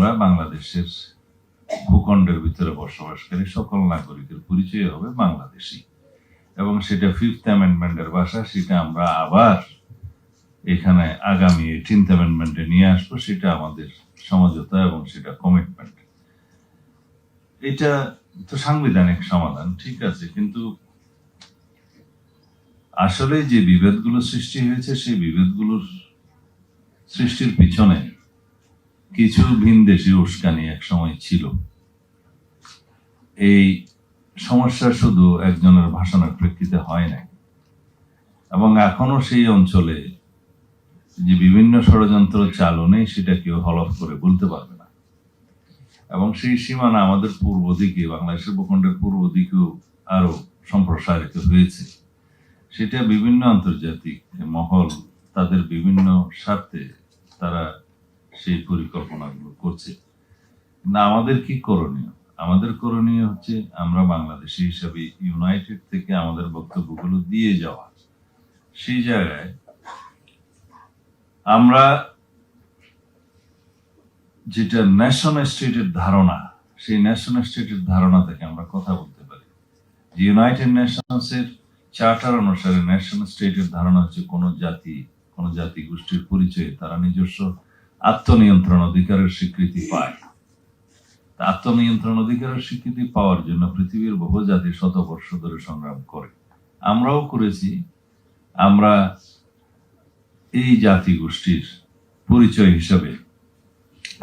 আমরা বাংলাদেশের ভূখণ্ডের ভিতরে বসবাসকারী সকল নাগরিকের পরিচয় হবে বাংলাদেশী, এবং সেটা 5th অ্যামেন্ডমেন্টের ভাষা, সেটা আমরা আবার এখানে আগামী 18th অ্যামেন্ডমেন্টে নিয়ে আসবো। সেটা আমাদের সমঝোতা এবং সেটা কমিটমেন্ট। এটা তো সাংবিধানিক সমাধান, ঠিক আছে, কিন্তু আসলে যে বিভেদগুলো সৃষ্টি হয়েছে সেই বিভেদগুলোর সৃষ্টির পিছনে কিছু ভিনদেশী উস্কানি এক সময় ছিল। এই সমস্যা শুধু একজনের ভাষণের প্রেক্ষিতে হয় না, এবং এখনো সেই অঞ্চলে যে বিভিন্ন ষড়যন্ত্র চালু নেই সেটা কেউ হলফ করে বলতে পারবে না। এবং সেই সীমানা আমাদের পূর্ব দিকে, বাংলাদেশের ভূখণ্ডের পূর্ব দিকেও আরো সম্প্রসারিত হয়েছে। সেটা বিভিন্ন আন্তর্জাতিক মহল তাদের বিভিন্ন স্বার্থে তারা সেই পরিকল্পনাগুলো করছে। না, আমাদের কি করণীয়? আমাদের করণীয় হচ্ছে আমরা বাংলাদেশি হিসাবে ইউনাইটেড থেকে আমাদের বক্তব্যগুলো দিয়ে যাওয়া। সেই জায়গায় আমরা যেটা ন্যাশন স্টেটের ধারণা, সেই ন্যাশন স্টেটের ধারণা থেকে আমরা কথা বলতে পারি। যে ইউনাইটেড নেশনসের চার্টার অনুসারে ন্যাশন স্টেটের ধারণা হচ্ছে কোন জাতি গোষ্ঠীর পরিচয়ে তারা নিজস্ব আত্মনিয়ন্ত্রণ অধিকারের স্বীকৃতি পায়। আত্মনিয়ন্ত্রণ অধিকারের স্বীকৃতি পাওয়ার জন্য পৃথিবীর বহু জাতি শতবর্ষ ধরে সংগ্রাম করে, আমরাও করেছি। আমরা এই জাতি গোষ্ঠীর পরিচয় হিসেবে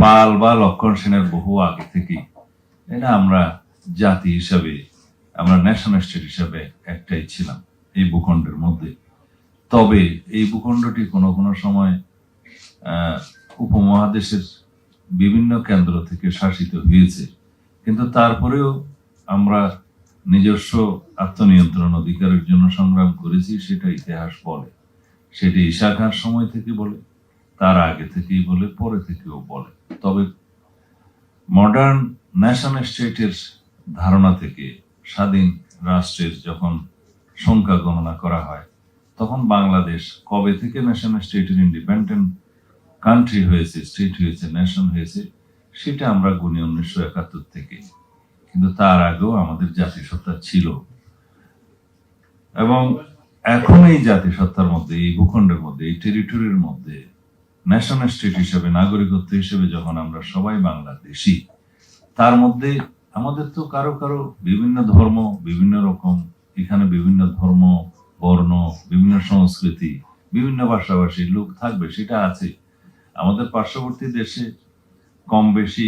পাল বা লক্ষণ সেনের বহু আগে থেকেই এটা আমরা জাতি হিসাবে, আমরা ন্যাশনাল স্টেট হিসাবে একটাই ছিলাম এই ভূখণ্ডের মধ্যে। তবে এই ভূখণ্ডটি কোনো কোনো সময় উপমহাদেশের বিভিন্ন কেন্দ্র থেকে শাসিত হয়েছে, কিন্তু তারপরেও আমরা নিজস্ব আত্মনিয়ন্ত্রণ অধিকারের জন্য সংগ্রাম করেছি। সেটা ইতিহাস বলে, সেটি ঈশা খাঁর সময় থেকে বলে, তার আগে থেকেই বলে, পরে থেকেও বলে। তবে মডার্ন ন্যাশন স্টেটের ধারণা থেকে স্বাধীন রাষ্ট্রের যখন সংখ্যা গণনা করা হয়, তখন বাংলাদেশ কবে থেকে ন্যাশন স্টেটের ইন্ডিপেন্ডেন্ট কান্ট্রি হয়েছে, স্টেট হয়েছে, নেশন হয়েছে, সেটা আমরা গুনি 1971 থেকে। কিন্তু তার আগেও আমাদের জাতিসত্তা ছিল, এবং এখন এই জাতিসত্তার মধ্যে, এই ভূখণ্ডের মধ্যে, এই টেরিটরির মধ্যে ন্যাশন স্টেট হিসেবে, নাগরিকত্ব হিসেবে যখন আমরা সবাই বাংলাদেশি, তার মধ্যে আমাদের তো কারো কারো বিভিন্ন ধর্ম, বিভিন্ন রকম, এখানে বিভিন্ন ধর্ম, বর্ণ, বিভিন্ন সংস্কৃতি, বিভিন্ন ভাষাভাষীর লোক থাকবে, সেটা আছে। আমাদের পার্শ্ববর্তী দেশে কম বেশি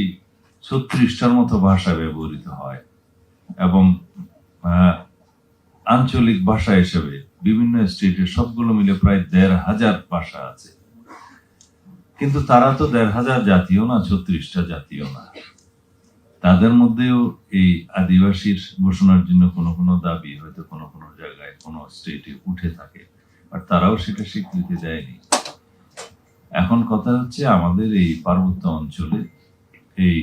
36টার মতো ভাষা ব্যবহৃত হয়, এবং আঞ্চলিক ভাষা হিসেবে বিভিন্ন স্টেটের সবগুলো মিলে প্রায় 1,500 ভাষা আছে। কিন্তু তারা তো 1,500 জাতীয় না, 36টা জাতীয় না। তাদের মধ্যেও এই আদিবাসীর ঘোষণার জন্য কোনো কোনো দাবি হয়তো কোনো কোনো জায়গায় কোনো স্টেটে উঠে থাকে, আর তারাও সেটা স্বীকৃতি দেয়নি। এখন কথা হচ্ছে আমাদের এই পার্বত্য অঞ্চলে এই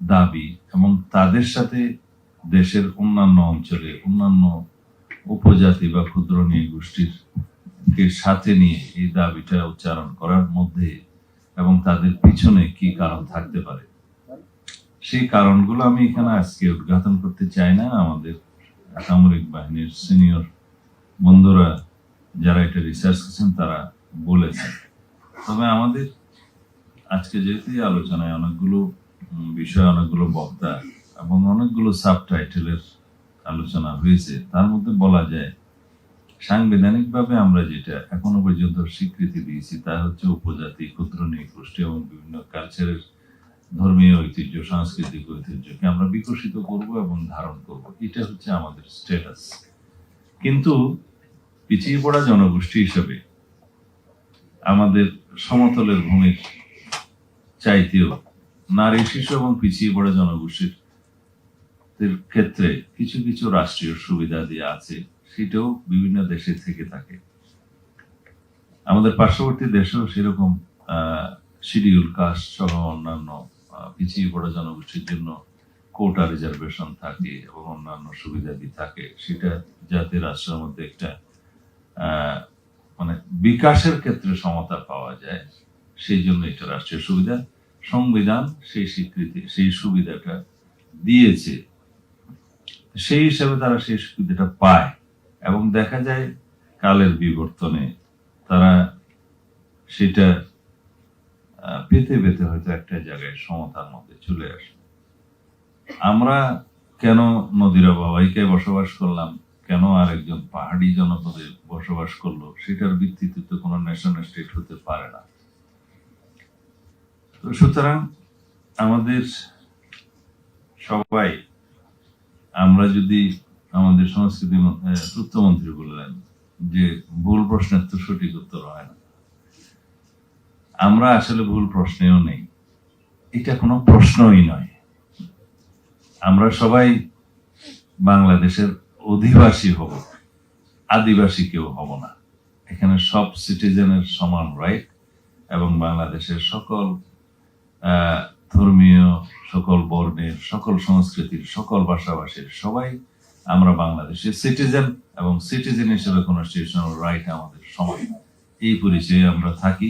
দাবি, এবং তাদের সাথে দেশের অন্যান্য অঞ্চলে অন্যান্য উপজাতি বা ক্ষুদ্র নৃগোষ্ঠীর সাথে নিয়ে এই দাবিটা উচ্চারণ করার মধ্যে এবং তাদের পিছনে কি কারণ থাকতে পারে, সেই কারণগুলো আমি এখানে আজকে উদ্ঘাটন করতে চাই না। আমাদের সামরিক বাহিনীর সিনিয়র বন্ধুরা যারা এটা রিসার্চ করছেন তারা বলেছেন। তবে আমাদের আজকে যেহেতু আলোচনায় অনেকগুলো বিষয়, অনেকগুলো বক্তা এবং অনেকগুলো সাবটাইটেলের আলোচনা হয়েছে, তার মধ্যে বলা যায় সাংবিধানিকভাবে আমরা যেটা এখনো পর্যন্ত স্বীকৃতি দিয়েছি তা হচ্ছে উপজাতি, ক্ষুদ্র নৃগোষ্ঠী এবং বিভিন্ন কালচারের ধর্মীয় ঐতিহ্য, সাংস্কৃতিক ঐতিহ্যকে আমরা বিকশিত করব এবং ধারণ করব, এটা হচ্ছে আমাদের স্ট্যাটাস। কিন্তু পিছিয়ে পড়া জনগোষ্ঠী হিসেবে আমাদের সমতলের ভূমির চাইতেও নারী, শিশু এবং পিছিয়ে পড়া জনগোষ্ঠীর ক্ষেত্রে কিছু কিছু রাষ্ট্রীয় সুবিধা দেওয়া আছে, সেটাও বিভিন্ন দেশে থেকে থাকে। আমাদের পার্শ্ববর্তী দেশেও সেরকম শিডিউল কাস্ট সহ অন্যান্য পিছিয়ে পড়া জনগোষ্ঠীর জন্য কোটা রিজার্ভেশন থাকে এবং অন্যান্য সুবিধাদি থাকে। সেটা যাতে রাষ্ট্রের মধ্যে একটা মানে বিকাশের ক্ষেত্রে সমতা পাওয়া যায়, সেই জন্য এটা রাষ্ট্রীয় সুবিধা। সংবিধান সেই স্বীকৃতি, সেই সুবিধাটা দিয়েছে। সেই হিসাবে তারা সেই সুবিধাটা পায় এবং দেখা যায় কালের বিবর্তনে তারা সেটা পেতে পেতে হয়তো একটা জায়গায় সমতার মধ্যে চলে আসে। আমরা কেন নদীর অববাহিকায় বসবাস করলাম, কেন আরেকজন পাহাড়ি জনপদে বসবাস করলো, সেটার ভিত্তিতে তো কোনো নেশন স্টেট হতে পারে না। তো সুতরাং আমাদের সবাই, আমরা যদি আমাদের সংস্কৃতি তথ্যমন্ত্রী বললেন যে ভুল প্রশ্নের তো সঠিক উত্তর হয় না, আমরা আসলে ভুল প্রশ্নেও নেই, এটা কোনো প্রশ্নই নয়। আমরা সবাই বাংলাদেশের অধিবাসী হব, আদিবাসী কেউ হব না। এখানে সব সিটিজেনের সমান রাইট এবং বাংলাদেশের সকল ধর্মীয়, সকল বর্ণের, সকল সংস্কৃতির, সকল ভাষাভাষীর সবাই আমরা বাংলাদেশের সিটিজেন এবং সিটিজেন হিসেবে কনস্টিটিউশনাল রাইট আমাদের সমান। এই পরিচয়ে আমরা থাকি।